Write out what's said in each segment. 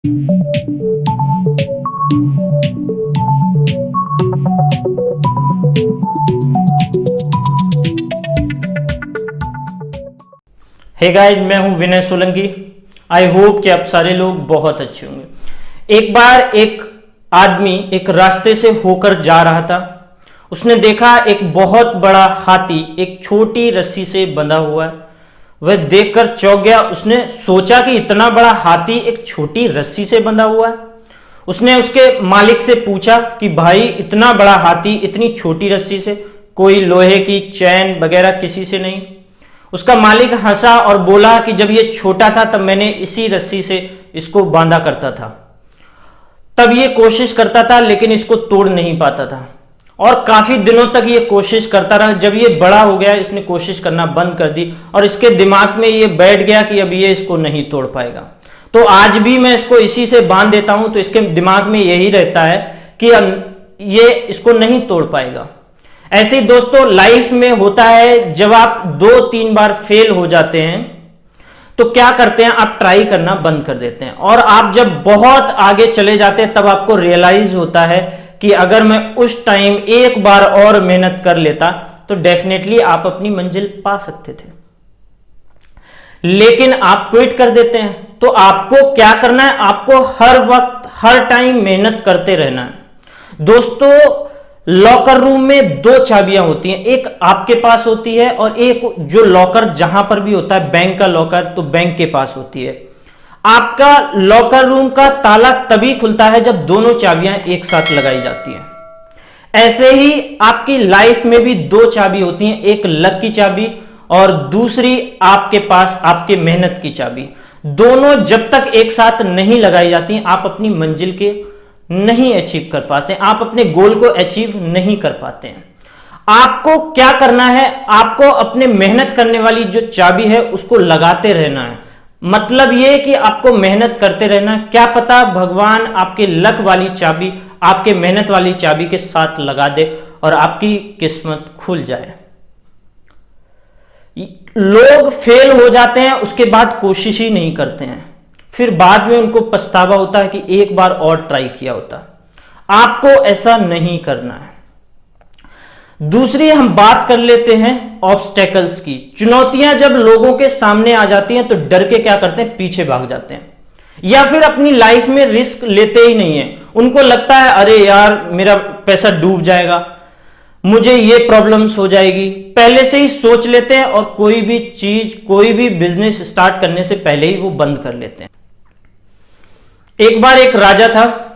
Hey guys, मैं हूं विनय Solanki. I hope कि आप सारे लोग बहुत अच्छे होंगे। एक बार एक आदमी एक रास्ते से होकर जा रहा था। उसने देखा एक बहुत बड़ा हाथी एक छोटी रस्सी से बंधा हुआ है। वह देखकर चौंक गया। उसने सोचा कि इतना बड़ा हाथी एक छोटी रस्सी से बंधा हुआ है। उसने उसके मालिक से पूछा कि भाई, इतना बड़ा हाथी इतनी छोटी रस्सी से, कोई लोहे की चैन वगैरह किसी से नहीं। उसका मालिक हंसा और बोला कि जब ये छोटा था तब मैंने इसी रस्सी से इसको बांधा करता था, तब ये कोशिश करता था लेकिन इसको तोड़ नहीं पाता था, और काफी दिनों तक ये कोशिश करता रहा। जब ये बड़ा हो गया, इसने कोशिश करना बंद कर दी और इसके दिमाग में ये बैठ गया कि अब ये इसको नहीं तोड़ पाएगा। तो आज भी मैं इसको इसी से बांध देता हूं, तो इसके दिमाग में यही रहता है कि ये इसको नहीं तोड़ पाएगा। ऐसे ही दोस्तों लाइफ में होता है, जब आप 2-3 बार फेल हो जाते हैं तो क्या करते हैं, आप ट्राई करना बंद कर देते हैं। और आप जब बहुत आगे चले जाते हैं तब आपको रियलाइज होता है कि अगर मैं उस टाइम एक बार और मेहनत कर लेता तो डेफिनेटली आप अपनी मंजिल पा सकते थे, लेकिन आप क्विट कर देते हैं। तो आपको क्या करना है, आपको हर वक्त हर टाइम मेहनत करते रहना है। दोस्तों, लॉकर रूम में 2 चाबियां होती हैं, एक आपके पास होती है और एक जो लॉकर जहां पर भी होता है, बैंक का लॉकर तो बैंक के पास होती है। आपका लॉकर रूम का ताला तभी खुलता है जब दोनों चाबियां एक साथ लगाई जाती हैं। ऐसे ही आपकी लाइफ में भी 2 चाबी होती हैं, एक लक की चाबी और दूसरी आपके पास आपके मेहनत की चाबी। दोनों जब तक एक साथ नहीं लगाई जाती, आप अपनी मंजिल के नहीं अचीव कर पाते, आप अपने गोल को अचीव नहीं कर पाते हैं। आपको क्या करना है, आपको अपने मेहनत करने वाली जो चाबी है उसको लगाते रहना है। मतलब यह कि आपको मेहनत करते रहना है। क्या पता भगवान आपके लक वाली चाबी आपके मेहनत वाली चाबी के साथ लगा दे और आपकी किस्मत खुल जाए। लोग फेल हो जाते हैं, उसके बाद कोशिश ही नहीं करते हैं, फिर बाद में उनको पछतावा होता है कि एक बार और ट्राई किया होता। आपको ऐसा नहीं करना है। दूसरी हम बात कर लेते हैं ऑब्स्टेकल्स की। चुनौतियां जब लोगों के सामने आ जाती हैं तो डर के क्या करते हैं, पीछे भाग जाते हैं, या फिर अपनी लाइफ में रिस्क लेते ही नहीं है। उनको लगता है अरे यार, मेरा पैसा डूब जाएगा, मुझे ये प्रॉब्लम्स हो जाएगी, पहले से ही सोच लेते हैं और कोई भी चीज, कोई भी बिजनेस स्टार्ट करने से पहले ही वो बंद कर लेते हैं। एक बार एक राजा था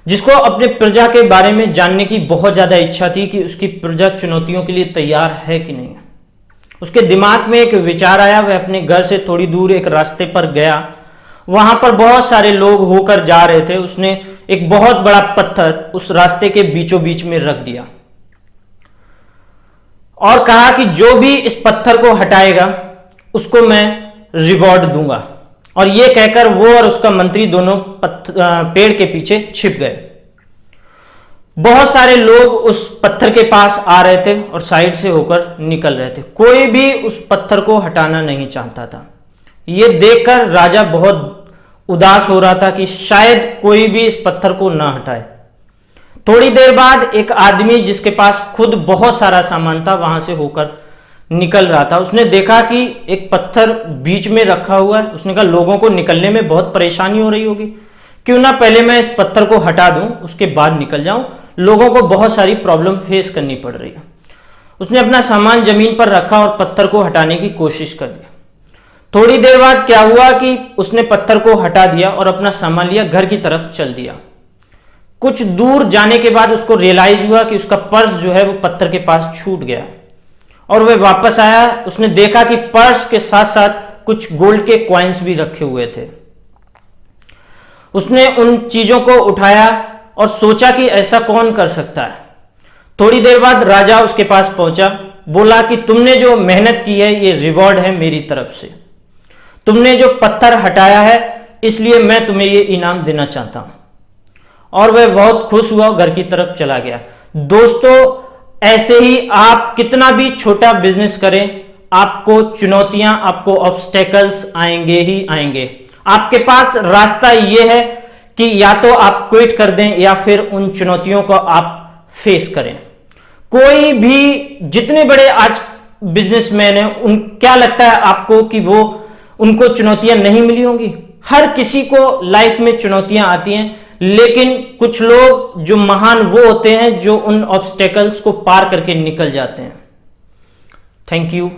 जिसको अपने प्रजा के बारे में जानने की बहुत ज्यादा इच्छा थी कि उसकी प्रजा चुनौतियों के लिए तैयार है कि नहीं है। उसके दिमाग में एक विचार आया। वह अपने घर से थोड़ी दूर एक रास्ते पर गया। वहां पर बहुत सारे लोग होकर जा रहे थे। उसने एक बहुत बड़ा पत्थर उस रास्ते के बीचों बीच में रख दिया और कहा कि जो भी इस पत्थर को हटाएगा उसको मैं रिवॉर्ड दूंगा। और यह कहकर वो और उसका मंत्री दोनों पेड़ के पीछे छिप गए। बहुत सारे लोग उस पत्थर के पास आ रहे थे और साइड से होकर निकल रहे थे। कोई भी उस पत्थर को हटाना नहीं चाहता था। यह देखकर राजा बहुत उदास हो रहा था कि शायद कोई भी इस पत्थर को ना हटाए। थोड़ी देर बाद एक आदमी जिसके पास खुद बहुत सारा सामान था वहां से होकर निकल रहा था। उसने देखा कि एक पत्थर बीच में रखा हुआ है। उसने कहा लोगों को निकलने में बहुत परेशानी हो रही होगी, क्यों ना पहले मैं इस पत्थर को हटा दूं, उसके बाद निकल जाऊं। लोगों को बहुत सारी प्रॉब्लम फेस करनी पड़ रही है। उसने अपना सामान जमीन पर रखा और पत्थर को हटाने की कोशिश कर दी। थोड़ी देर बाद क्या हुआ कि उसने पत्थर को हटा दिया और अपना सामान लिया, घर की तरफ चल दिया। कुछ दूर जाने के बाद उसको रियलाइज हुआ कि उसका पर्स जो है वो पत्थर के पास छूट गया और वह वापस आया। उसने देखा कि पर्स के साथ साथ कुछ गोल्ड के कॉइन्स भी रखे हुए थे। उसने उन चीजों को उठाया और सोचा कि ऐसा कौन कर सकता है। थोड़ी देर बाद राजा उसके पास पहुंचा, बोला कि तुमने जो मेहनत की है ये रिवॉर्ड है मेरी तरफ से। तुमने जो पत्थर हटाया है इसलिए मैं तुम्हें ये इनाम देना चाहता हूं। और वह बहुत खुश हुआ और घर की तरफ चला गया। दोस्तों, ऐसे ही आप कितना भी छोटा बिजनेस करें, आपको चुनौतियां, आपको ऑब्स्टेकल्स आएंगे ही आएंगे। आपके पास रास्ता यह है कि या तो आप क्विट कर दें या फिर उन चुनौतियों को आप फेस करें। कोई भी जितने बड़े आज बिजनेसमैन हैं, उन क्या लगता है आपको कि वो उनको चुनौतियां नहीं मिली होंगी? हर किसी को लाइफ में चुनौतियां आती हैं, लेकिन कुछ लोग जो महान वो होते हैं जो उन ऑब्स्टेकल्स को पार करके निकल जाते हैं। Thank you.